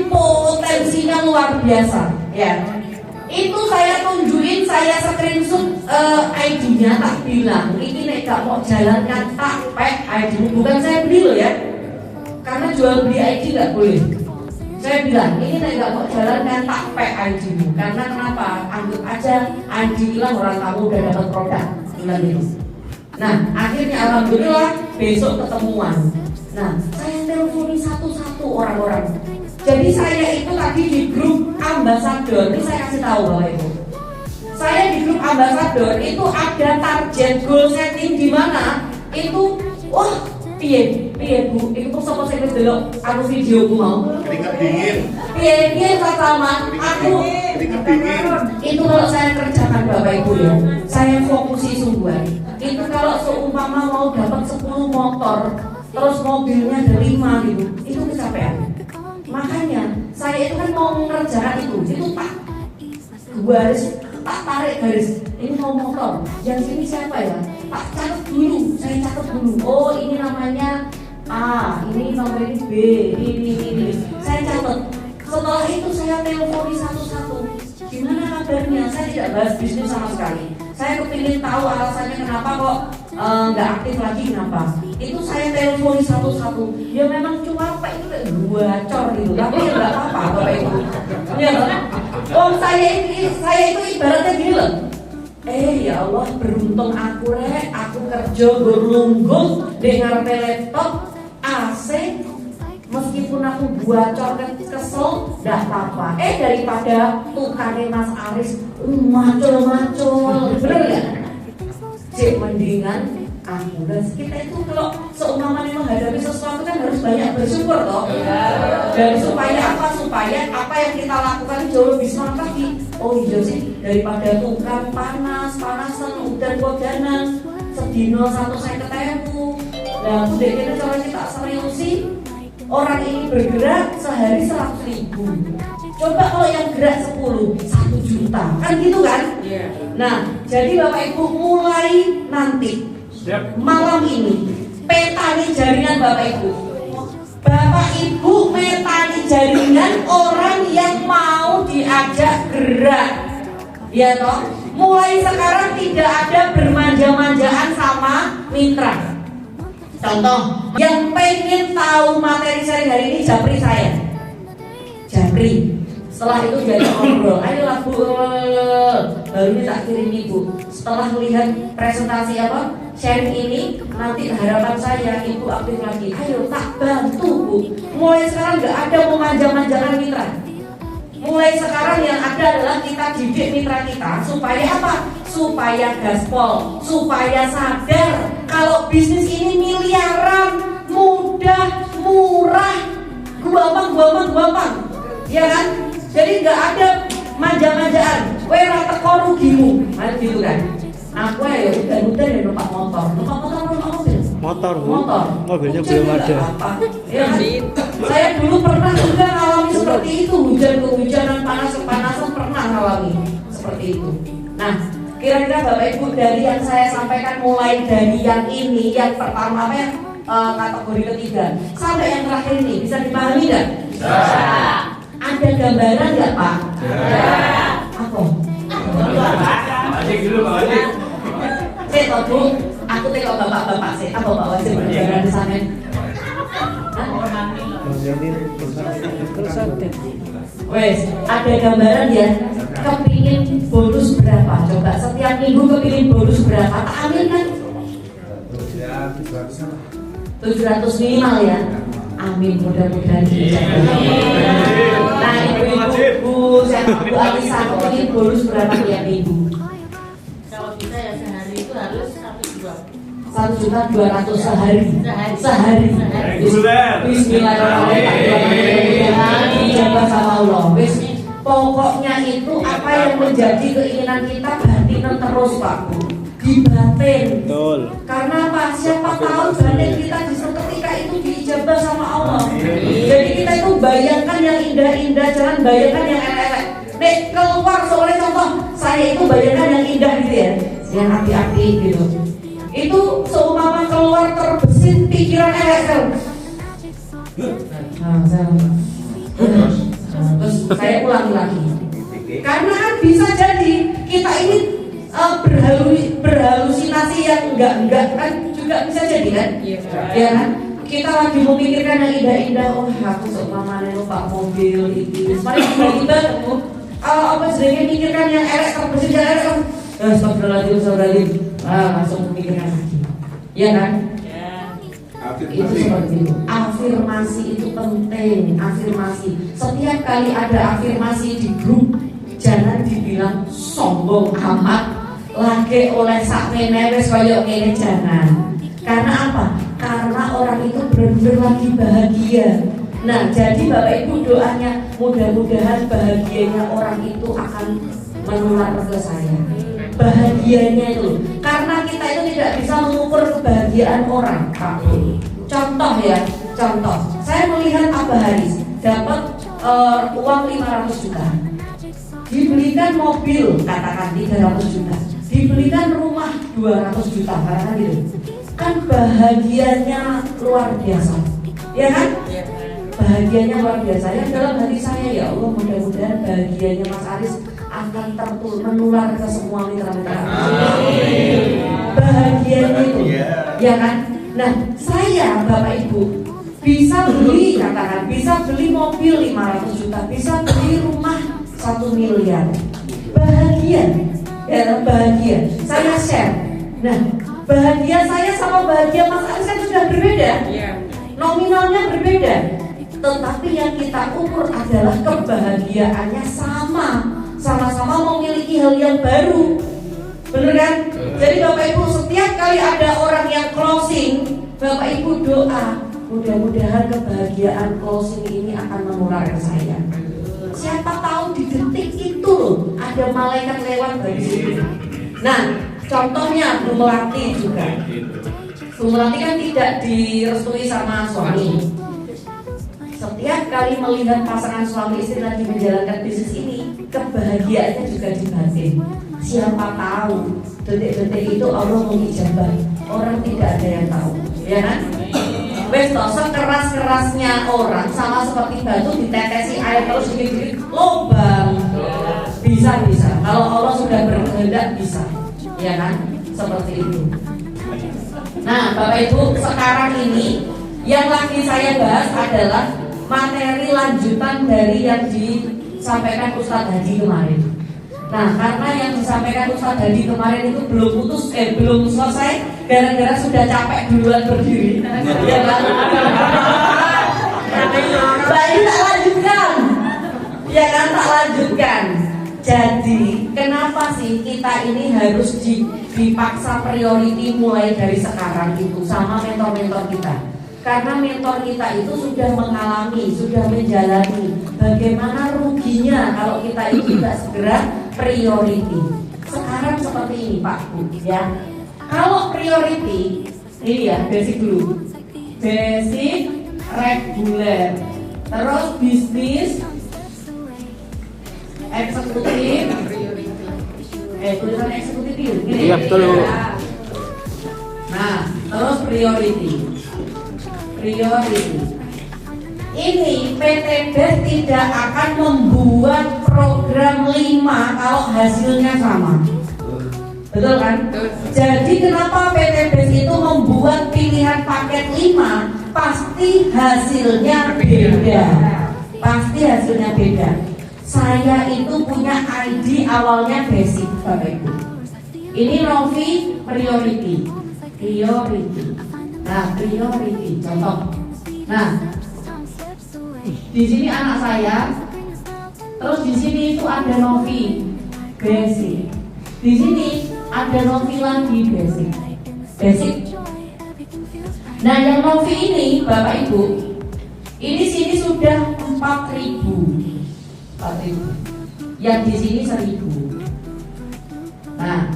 potensinya luar biasa, ya. Itu saya tunjukin, saya screenshot ID-nya, tak bilang ini nek gak mau jalankan tak pek ID-nya, bukan saya beli loh ya, karena jual beli ID gak boleh. Saya bilang ini nek gak mau jalankan tak pek ID-mu, karena kenapa? Anggap aja ID hilang orang kamu udah dapat produk, bilang gitu. Nah akhirnya alhamdulillah besok ketemuan. Nah saya teleponi satu-satu orang-orang. Jadi saya itu tadi di grup ambasador, ini saya kasih tahu Bapak Ibu. Saya di grup ambasador itu ada target goal setting di mana itu, wah, piye Bu, itu sapa sing wis delok anu videoku mau. Keringat dingin. Piye sama aku. Keringat dingin. Itu kalau saya kerjakan Bapak Ibu ya, saya fokusi sungguhan. Itu kalau seumpama mau dapat 10 motor, terus mobilnya ada 5 gitu, itu kecapean. Makanya saya itu kan mau mengerjakan itu tak garis, tak tarik garis. Ini mau motor, yang sini siapa ya? Tak catat dulu, saya catat dulu. Oh ini namanya A, ini nomor ini B, ini. Saya catat. Setelah itu saya teleponi satu-satu. Gimana kabarnya? Saya tidak bahas bisnis sama sekali. Saya kepingin tahu alasannya kenapa kok nggak aktif lagi, kenapa. Itu saya teleponi satu-satu. Ya memang cuma apa itu kayak gacor gitu, tapi ya nggak apa-apa Bapak Ibu. Ya kan? Oh saya itu ibaratnya gini loh. Ya Allah beruntung aku kerja berlungguh di ngarepe laptop AC. Meskipun aku bocor kesel, enggak apa-apa. Daripada tukangnya Mas Aris macul-macul, bener ya? Cik mendingan ambulans. Kita itu kalau seumpama menghadapi sesuatu kan harus banyak bersyukur toh. Dan supaya apa? Supaya apa yang kita lakukan jauh lebih semangat lagi. Oh iya sih, daripada tukang panasan, udan-udanan, sedino 150.000. Nah, aku deh kita coba kita seriusi. Orang ini bergerak sehari 100.000. Coba kalau yang gerak 10, 1 juta, kan gitu kan? Yeah. Nah, jadi Bapak Ibu mulai nanti malam ini petani jaringan Bapak Ibu. Bapak Ibu petani jaringan orang yang mau diajak gerak, ya toh? Mulai sekarang tidak ada bermanja-manjaan sama mitra. Contoh, yang pengen tahu materi sharing hari ini japri saya. Japri. Setelah itu jadi ngobrol. Ayolah Bu, baru ini tak kirim Ibu. Setelah melihat presentasi apa sharing ini, nanti harapan saya Ibu aktif lagi. Ayo tak bantu Bu. Mulai sekarang nggak ada memanja-manjakan mitra. Mulai sekarang yang ada adalah kita didik mitra kita supaya apa? Supaya gaspol, supaya sadar kalau bisnis ini miliaran, mudah, murah, gampang, ya kan? Jadi nggak ada manja-manjaan. Wera teko rugimu, gitu kan? Aku ya udah ya numpak motor mobil. Mobilnya belum ada. Ya kan? Saya dulu pernah juga mengalami seperti itu, hujan-kehujanan, panas-panasan pernah mengalami seperti itu. Nah, kira-kira Bapak Ibu dari yang saya sampaikan mulai dari yang ini, yang pertama kategori ketiga sampai yang terakhir ini bisa dipahami nggak? Ada gambaran nggak Pak? Apa? Wajib dulu Pak Wajib. Saya Bu, aku tengok bapak-bapak sih. Apa Pak Wajib gambaran di sana? Wes, ada gambaran ya. Kepingin bonus berapa? Coba setiap minggu kepingin bonus berapa? Tak ambil kan? 700 minimal ya. Amin, mudah-mudahan dijaga. Nah, ibu-ibu, saya Bu Alisa, kepingin bonus berapa tiap minggu? Kalau bisa ya sehari itu harus 1.200.000 sehari. Reguler. Bismillahirrahmanirrahim. Dijaga sama Allah. Pokoknya itu apa yang menjadi keinginan kita batin terus Pak Bu. Dibatin. Betul. Karena apa? Siapa tahu batin kita seketika itu diijabah sama Allah. Jadi kita itu bayangkan yang indah-indah, jangan bayangkan yang elek-elek. Nek keluar soalnya contoh, saya itu bayangkan yang indah gitu ya, yang api-api gitu. Itu seumpama keluar terbesit pikiran elek. Terus saya ulangi lagi. Karena kan bisa jadi kita ini berhalusinasi yang enggak kan juga bisa jadi kan? Ya kan? Kita lagi memikirkan yang indah-indah. Oh, aku seumpama numpak mobil itu. Mari tiba-tiba apa sedangkan mikirkan yang elek terbesit yang elek. Astagfirullahaladzim. Langsung memikirkan lagi. Ya kan? Itu seperti itu. Afirmasi itu penting. Afirmasi. Setiap kali ada afirmasi di grup, jangan dibilang sombong amat. Lagi oleh sakmene wis koyo ngene jangan. Karena apa? Karena orang itu benar-benar lagi bahagia. Nah, jadi Bapak Ibu doanya mudah-mudahan bahagianya orang itu akan menular ke saya. Bahagianya itu, karena kita itu tidak bisa mengukur kebahagiaan orang. Contoh ya, contoh. Saya melihat Abah Haris dapat uang 500 juta, dibelikan mobil katakan 300 juta, dibelikan rumah 200 juta, katakan gitu. Kan bahagianya luar biasa, ya kan? Bahagianya luar biasa. Yang dalam hati saya, ya Allah, mudah-mudahan bahagianya Mas Aris akan menular ke semua mitra-mitra. Bahagianya itu, ya kan? Nah, saya Bapak Ibu bisa beli, katakan bisa beli mobil 500 juta, bisa beli rumah 1 miliar. Bahagia, ya bahagia. Saya share. Nah, bahagia saya sama bahagia Mas Aris kan sudah berbeda. Nominalnya berbeda. Tetapi yang kita ukur adalah kebahagiaannya sama-sama memiliki hal yang baru. Benar kan? Jadi Bapak Ibu setiap kali ada orang yang closing, Bapak Ibu doa, mudah-mudahan kebahagiaan closing ini akan menular ke saya. Siapa tahu di detik itu ada malaikat lewat dari situ. Nah, contohnya Bu Melati juga. Bu Melati kan tidak direstui sama suami. Setiap kali melihat pasangan suami istri lagi menjalankan bisnis ini, kebahagiaannya juga di batin. Siapa tahu detik-detik itu Allah mengijabah. Orang tidak ada yang tahu, ya kan? Wes toh sekeras-kerasnya orang sama seperti batu ditetesi air terus dikit-dikit lubang. Bisa. Kalau Allah sudah berkehendak bisa, ya kan? Seperti itu. Nah, Bapak Ibu, sekarang ini yang lagi saya bahas adalah materi lanjutan dari yang disampaikan Ustadz Hadi kemarin. Nah, karena yang disampaikan Ustadz Hadi kemarin itu belum selesai, gara-gara sudah capek duluan berdiri. Ya kan? Baik, tak lanjutkan. Ya kan, tak lanjutkan. Jadi kenapa sih kita ini harus dipaksa priority mulai dari sekarang itu sama mentor-mentor kita? Karena mentor kita itu sudah mengalami, sudah menjalani bagaimana ruginya kalau kita itu tidak segera priority. Sekarang seperti ini Pak Bu ya. Kalau priority ini ya basic dulu, basic, reguler, terus bisnis, eksekutif, tulisan eksekutif gini. Iya betul. Nah, terus priority. Ini PT BES tidak akan membuat program 5 kalau hasilnya sama. Betul kan? Jadi kenapa PT BES itu membuat pilihan paket 5? Pasti hasilnya beda. Pasti hasilnya beda. Saya itu punya ID awalnya basic Bapak Ibu. Ini Novi priority. Nah, priority contoh. Nah, di sini anak saya. Terus di sini itu ada Novi basic. Di sini ada Novi lagi basic. Nah, yang Novi ini Bapak Ibu, ini sini sudah 4.000. Yang di sini 1.000. Nah,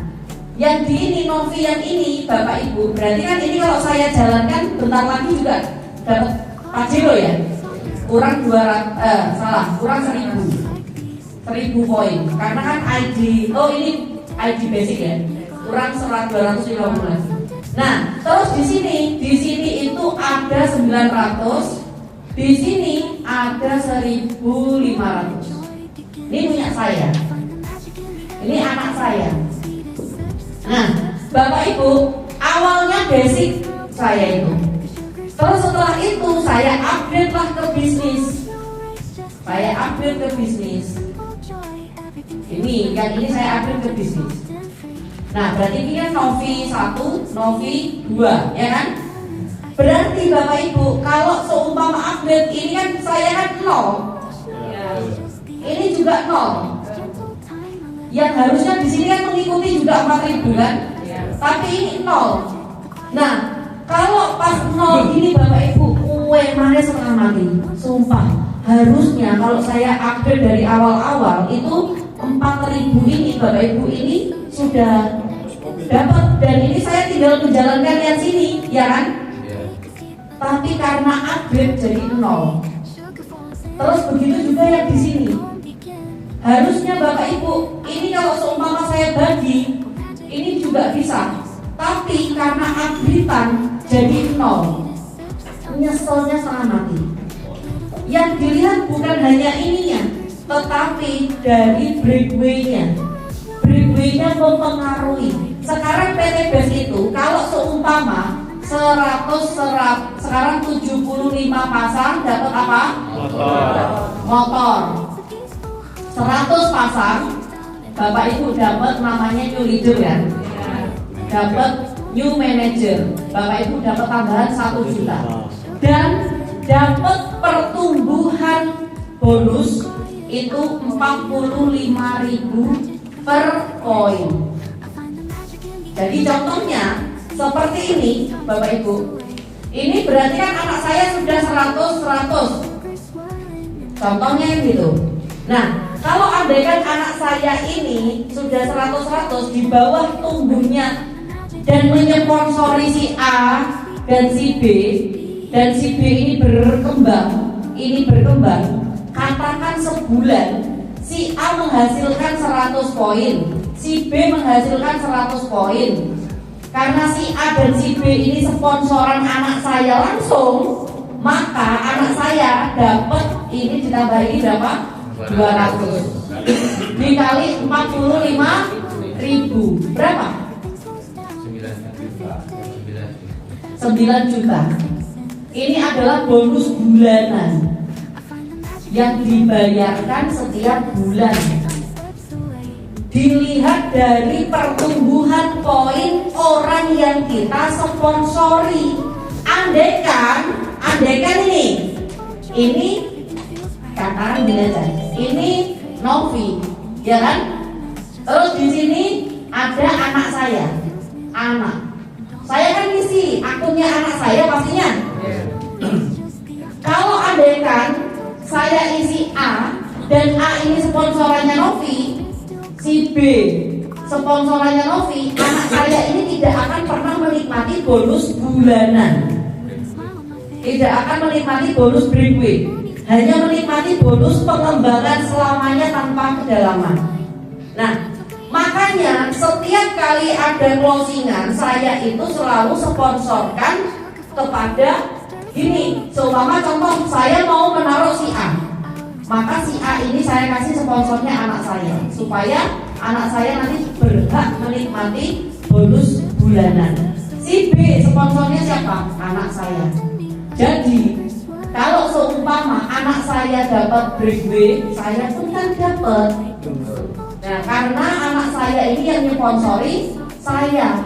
yang di ini Novi yang ini Bapak Ibu, berarti kan ini kalau saya jalankan bentar lagi juga dapat Pajero ya. Kurang 1.000 poin. Karena kan ID, ini ID basic ya. Kurang 250 lagi. Nah, terus di sini itu ada 900. Di sini ada 1.500. Ini punya saya. Ini anak saya. Nah, Bapak Ibu, awalnya basic saya itu. Terus setelah itu saya upgrade lah ke bisnis. Ini, yang ini saya upgrade ke bisnis. Nah, berarti ini kan Novi 1, Novi 2, ya kan? Berarti Bapak Ibu, kalau seumpama upgrade ini kan saya kan 0. Ini juga 0. Yang harusnya di sini kan mengikuti juga 4.000 kan? Tapi ini 0. Nah, kalau pas 0 ini Bapak Ibu, mana setengah mati. Sumpah, harusnya kalau saya upgrade dari awal-awal itu 4.000 ini Bapak Ibu ini sudah dapat, dan ini saya tinggal menjalankan yang sini, ya kan? Tapi karena upgrade jadi 0. Terus begitu juga yang di sini. Harusnya Bapak Ibu, ini kalau seumpama saya bagi, ini juga bisa. Tapi karena upgrade-an jadi 0. Nyeselnya setengah mati. Yang dilihat bukan hanya ininya, tetapi dari breakaway-nya. Breakaway-nya mempengaruhi. Sekarang PT BES itu kalau seumpama 100 sekarang 75 pasang dapat apa? Motor. 100 pasang Bapak Ibu dapat namanya new leader kan? Dapat new manager. Bapak Ibu dapat tambahan 1 juta. Dan dapat pertumbuhan bonus itu 45.000 per poin. Jadi contohnya seperti ini Bapak Ibu. Ini berarti kan anak saya sudah 100. Contohnya gitu. Nah, kalau andaikan anak saya ini sudah 100 di bawah tumbuhnya dan menyponsori si A dan si B, dan si B ini berkembang, katakan sebulan si A menghasilkan 100 poin, si B menghasilkan 100 poin. Karena si A dan si B ini sponsoran anak saya langsung, maka anak saya dapat ini ditambah ini berapa? 200 dikali 45.000 berapa? 9 juta. Ini adalah bonus bulanan yang dibayarkan setiap bulan. Dilihat dari pertumbuhan poin orang yang kita sponsori. Andaikan ini katakan gini aja, ini Novi, ya kan? Terus di sini ada anak saya, anak. Saya kan isi akunnya anak saya pastinya. Kalau andaikan saya isi A dan A ini sponsorannya Novi, si B sponsorannya Novi, anak saya ini tidak akan pernah menikmati bonus bulanan, tidak akan menikmati bonus breakaway, hanya menikmati bonus pengembangan selamanya tanpa kedalaman. Nah, makanya setiap kali ada closingan, saya itu selalu sponsorkan kepada gini. Seumpama contoh, saya mau menaruh si A, maka si A ini saya kasih sponsornya anak saya, supaya anak saya nanti berhak menikmati bonus bulanan. Si B sponsornya siapa? Anak saya. Jadi kalau seumpama anak saya dapat breakaway, saya pun kan dapat. Nah, karena anak saya ini yang nyponsori saya,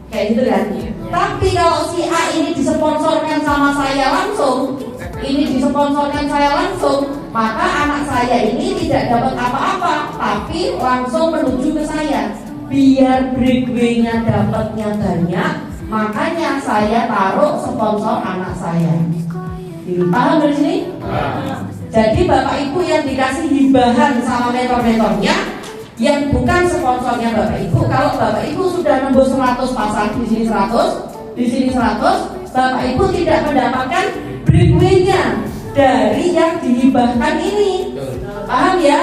kayak gitu kan. Tapi kalau si A ini disponsorkan sama saya langsung, ini disponsorkan saya langsung, maka anak saya ini tidak dapat apa-apa, tapi langsung menuju ke saya. Biar breakaway-nya dapatnya banyak, makanya saya taruh sponsor anak saya. Paham dari sini? Jadi Bapak Ibu yang dikasih hibahan sama mentor-mentornya, yang bukan sponsornya Bapak Ibu, kalau Bapak Ibu sudah nembus 100 pasang, di sini 100, di sini 100, Bapak Ibu tidak mendapatkan breakaway-nya dari yang dihibahkan ini. Paham ya?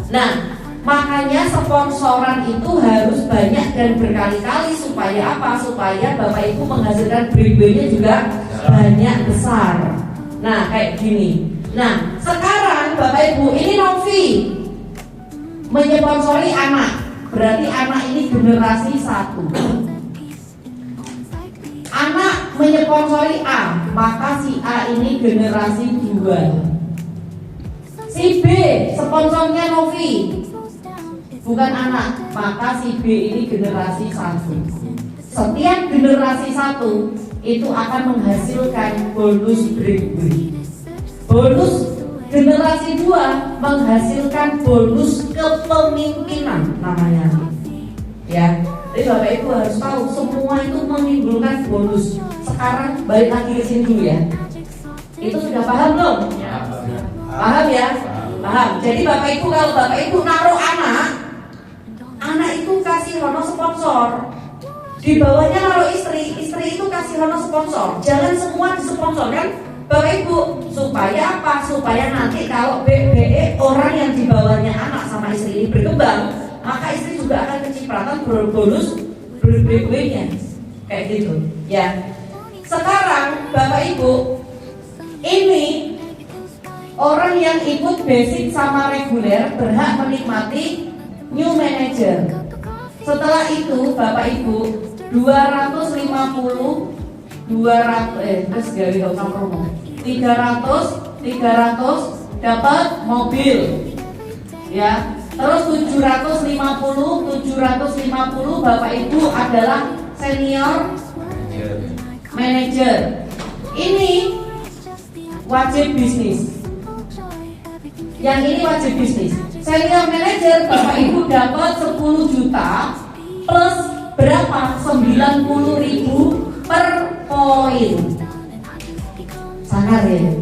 Nah, makanya sponsoran itu harus banyak dan berkali-kali. Supaya apa? Supaya Bapak Ibu menghasilkan breakaway-nya juga banyak, besar. Nah, kayak gini. Nah, sekarang Bapak Ibu, ini Novi menyponsori anak, berarti anak ini generasi 1. Anak menyponsori A, maka si A ini generasi 2. Si B sponsornya Novi, bukan anak, maka si B ini generasi 1. Setiap generasi 1 itu akan menghasilkan bonus breakaway. Bonus generasi 2 menghasilkan bonus kepemimpinan namanya. Ya, jadi Bapak Ibu harus tahu semua itu menimbulkan bonus. Sekarang balik lagi ke sini dulu ya. Itu sudah paham belum? Paham ya? Paham. Jadi Bapak Ibu, kalau Bapak Ibu naruh anak itu kasih hono sponsor. Di bawahnya naruh istri itu kasih hono sponsor. Jangan semua disponsor kan? Bapak Ibu, supaya apa? Supaya nanti kalau BBE orang yang di bawahnya anak sama istri ini berkembang, maka istri juga akan kecipratan bonus breakaway-nya. Kayak gitu ya. Sekarang Bapak Ibu, ini orang yang ikut basic sama reguler berhak menikmati new manager. Setelah itu Bapak Ibu 300 dapat mobil ya. Terus 750 Bapak Ibu adalah senior manager. Ini wajib bisnis. Yang ini wajib bisnis. Senior manager Bapak Ibu dapat 10 juta plus berapa? 90.000 per poin. Sangat ya.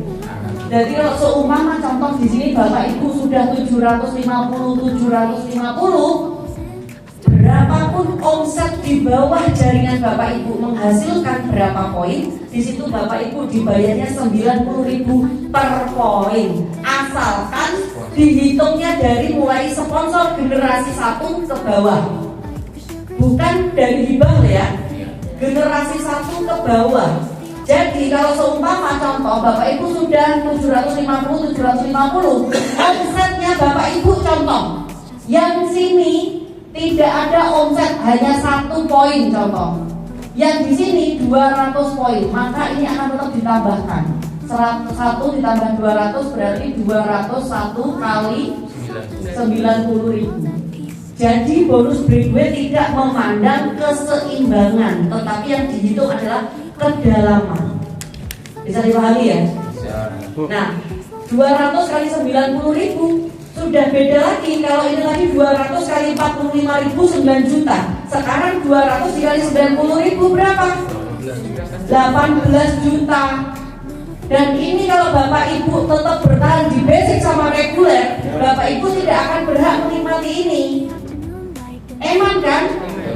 Jadi kalau seumpama contoh di sini Bapak Ibu sudah 750, berapapun omset di bawah jaringan Bapak Ibu menghasilkan berapa poin, di situ Bapak Ibu dibayarnya 90.000 per poin. Asalkan dihitungnya dari mulai sponsor generasi 1 ke bawah, bukan dari hibah ya, generasi 1 ke bawah. Jadi kalau seumpama contoh Bapak Ibu sudah 750, omsetnya Bapak Ibu contoh, yang sini tidak ada omset, hanya 1 poin contoh. Yang di sini 200 poin, maka ini akan tetap ditambahkan. 1 ditambah 200 berarti 201 kali 90.000. Jadi bonus breakaway tidak memandang keseimbangan, tetapi yang dihitung adalah kedalaman. Bisa dipahami ya? Nah, 200 kali 90.000 sudah beda lagi. Kalau ini tadi 200 kali 45.000 9 juta. Sekarang 200 dikali 90.000 berapa? 18 juta. Dan ini kalau Bapak Ibu tetap bertahan di basic sama reguler, Bapak Ibu tidak akan berhak menikmati ini. Emang kan?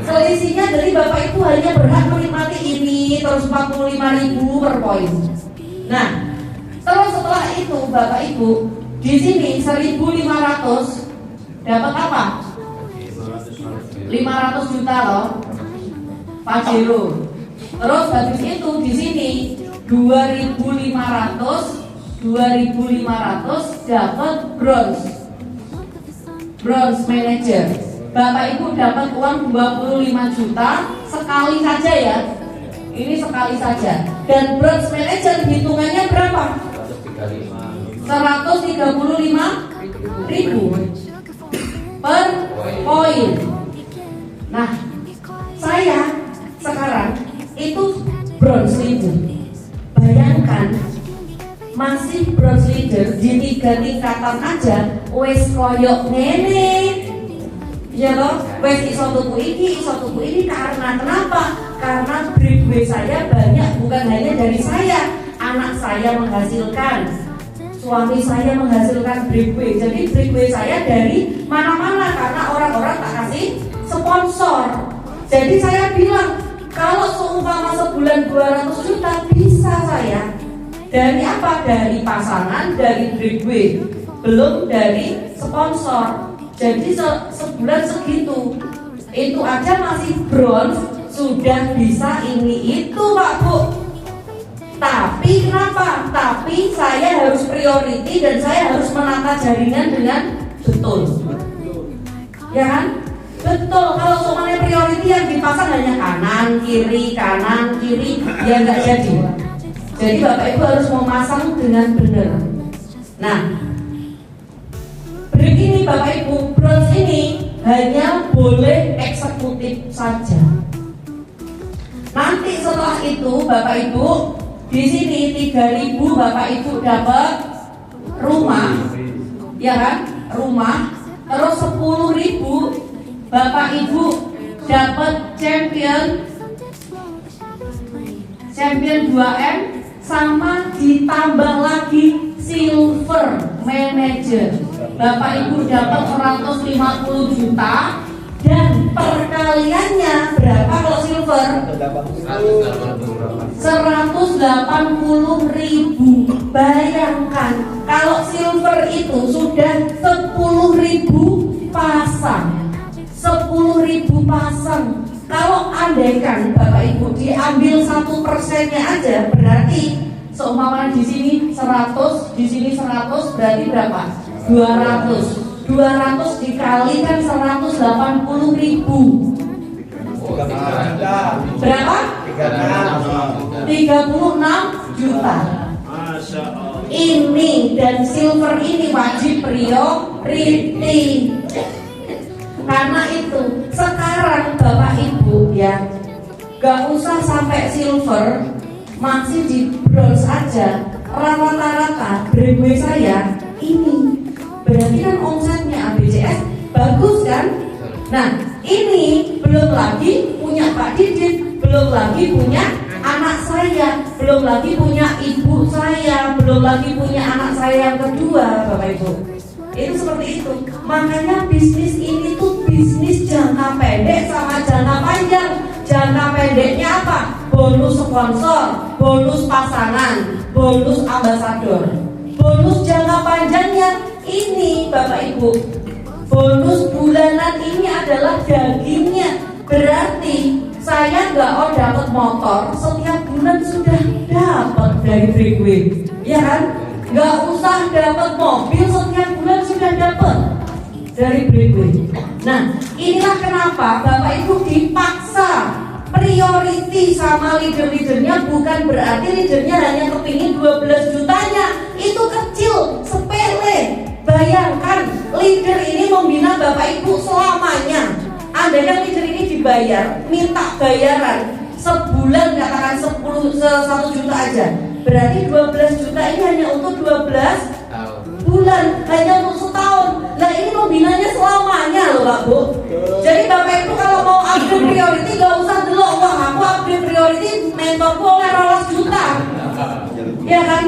Selisihnya dari Bapak Ibu hanya berhak menikmati ini terus 45.000 per poin. Nah, terus setelah itu Bapak Ibu di sini 1.500 dapat apa? 500 juta loh, Pajero. Terus habis itu di sini 2.500 dapat bronze manager. Bapak Ibu dapat uang 25 juta sekali saja ya. Ini sekali saja. Dan bronze manager hitungannya berapa? 135.000 per poin. Nah, saya sekarang itu bronze leader. Bayangkan masih bronze leader di 3 tingkatan aja wes koyok ngene. Ya loh, wes iso tuku ini karena kenapa? Karena breakaway saya banyak, bukan hanya dari saya. Anak saya menghasilkan, suami saya menghasilkan breakaway. Jadi breakaway saya dari mana-mana karena orang-orang tak kasih sponsor. Jadi saya bilang, kalau seumpama sebulan 200 juta bisa saya. Dari apa? Dari pasangan, dari breakaway, belum dari sponsor. Jadi sebulan segitu. Itu aja masih bronze, sudah bisa ini itu Pak Bu. Tapi kenapa? Tapi saya harus priority dan saya harus menata jaringan dengan betul. Ya kan? Betul. Kalau semuanya priority yang dipasang hanya kanan kiri ya nggak jadi. Jadi Bapak Ibu harus memasang dengan benar. Nah, begini Bapak Ibu, bronze ini hanya boleh eksekutif saja. Nanti setelah itu Bapak Ibu di sini 3.000 Bapak Ibu dapat rumah, ya kan? Rumah. Terus 10.000 Bapak Ibu dapat champion 2M sama ditambah lagi silver manager. Bapak Ibu dapat 150 juta dan perkaliannya berapa kalau silver? 180.000. Bayangkan kalau silver itu sudah 10.000 pasang. 10.000 pasang. Kalau andaikan Bapak Ibu diambil 1%-nya aja, berarti seumpama di sini 100, di sini 100, berarti berapa? 200 dikalikan 180.000. Berapa? 36 juta. Ini dan silver ini wajib priority. Karena itu sekarang Bapak Ibu ya, gak usah sampai silver, masih di bronze aja. Rata-rata breakaway saya ini berarti kan omsetnya ABCS bagus kan? Nah, ini belum lagi punya Pak Didit, belum lagi punya anak saya, belum lagi punya ibu saya, belum lagi punya anak saya yang kedua, Bapak Ibu. Itu seperti itu. Makanya bisnis ini tuh bisnis jangka pendek sama jangka panjang. Jangka pendeknya apa? Bonus sponsor, bonus pasangan, bonus ambasador. Bonus jangka panjangnya ini Bapak Ibu, bonus bulanan ini adalah dagingnya. Berarti saya nggak dapat motor setiap bulan sudah dapat dari breakaway, ya kan? Nggak usah dapat mobil setiap bulan sudah dapat dari breakaway. Nah, inilah kenapa Bapak Ibu dipaksa priority sama leader-leadernya. Bukan berarti leadernya hanya kepingin 12 jutanya. Itu kecil, sepele. Bayangkan leader ini membina Bapak Ibu selamanya. Andaikan leader ini dibayar, minta bayaran sebulan katakan 1 juta aja, berarti 12 juta ini hanya untuk 12 bulan, hanya untuk setahun. Nah ini pembinanya selamanya loh Pak Bu. Jadi Bapak Ibu kalau mau upgrade priority gak usah dulu, wah aku upgrade priority mentorku oleh 12 juta, ya kan?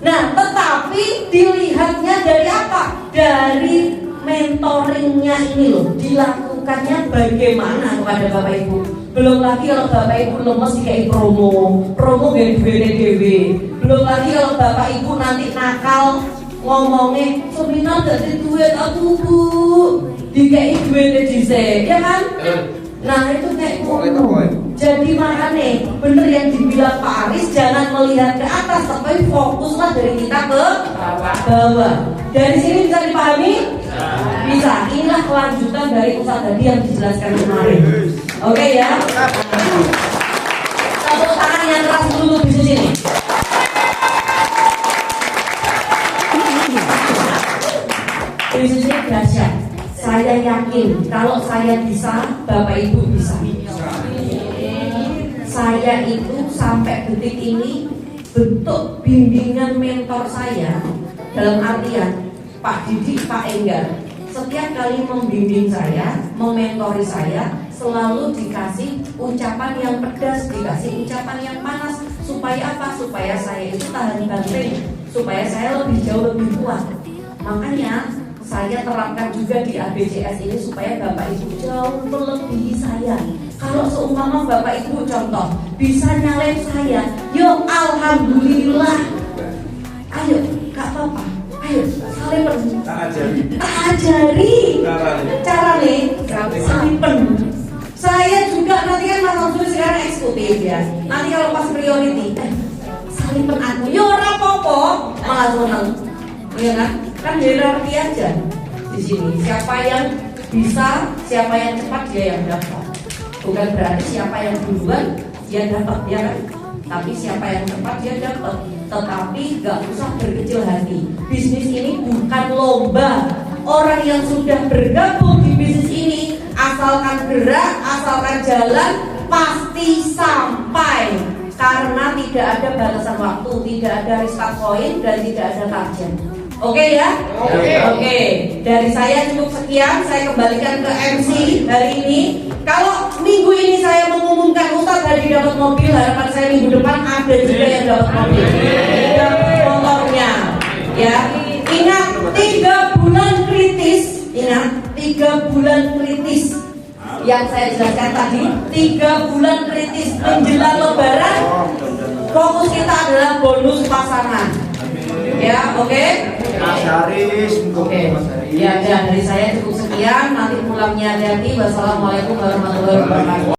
Nah tetapi dilihatnya dari apa? Dari mentoringnya ini loh, dilakukannya bagaimana kepada Bapak Ibu. Belum lagi kalau Bapak Ibu lemes kayak promo gak dewe. Belum lagi kalau Bapak Ibu nanti nakal ngomongnya seminar dari duit aku Bu, dikai duitnya dhisik, ya kan? Nah itu kayak jadi makanya bener yang dibilang Pak Aris, jangan melihat ke atas tapi fokuslah dari kita ke bawah. Dari sini bisa dipahami? Bisa. Inilah kelanjutan dari Ustaz tadi yang dijelaskan kemarin. Oke ya. Tepuk tangan yang keras dulu bisnis ini. Bisnis ini dahsyat. Saya yakin kalau saya bisa, Bapak Ibu bisa. Saya itu sampai detik ini bentuk bimbingan mentor saya dalam artian Pak Didi, Pak Enggar setiap kali membimbing saya, mementori saya, selalu dikasih ucapan yang pedas, dikasih ucapan yang panas. Supaya apa? Supaya saya itu tahan banting, supaya saya lebih jauh lebih kuat. Makanya saya terapkan juga di ABCS ini supaya Bapak Ibu jauh melebihi saya. Kalau seumpama Bapak Ibu contoh bisa nyalek saya, yo alhamdulillah. Ayo, gak apa-apa. Ayo, saling ajari cara nih, simpen. Saya juga nanti kan Mas Amsuri sekarang eksekutif ya. Nanti kalau pas priority, saling aku, yo rapopo, malah seneng, ya kan? Kan hierarki aja di sini. Siapa yang bisa, siapa yang cepat dia yang dapat. Bukan berarti siapa yang duluan dia dapat, ya kan? Tapi siapa yang cepat dia dapat. Tetapi gak usah berkecil hati. Bisnis ini bukan lomba. Orang yang sudah bergabung di bisnis ini, asalkan gerak, asalkan jalan, pasti sampai. Karena tidak ada batasan waktu, tidak ada restart point, dan tidak ada target. Oke ya? Oke. Dari saya cukup sekian. Saya kembalikan ke MC hari ini. Kalau minggu ini saya mengumumkan Ustaz tadi dapat mobil, harapan saya minggu depan ada juga yang dapat mobil, dapat motornya. Ya, ingat 3 bulan kritis. Ingat 3 bulan kritis yang saya jelaskan tadi. 3 bulan kritis menjelang Lebaran. Fokus kita adalah bonus pasangan. Ya, oke. Oke. Ya, dari saya cukup sekian. Nanti pulangnya hati-hati. Wassalamualaikum warahmatullahi wabarakatuh.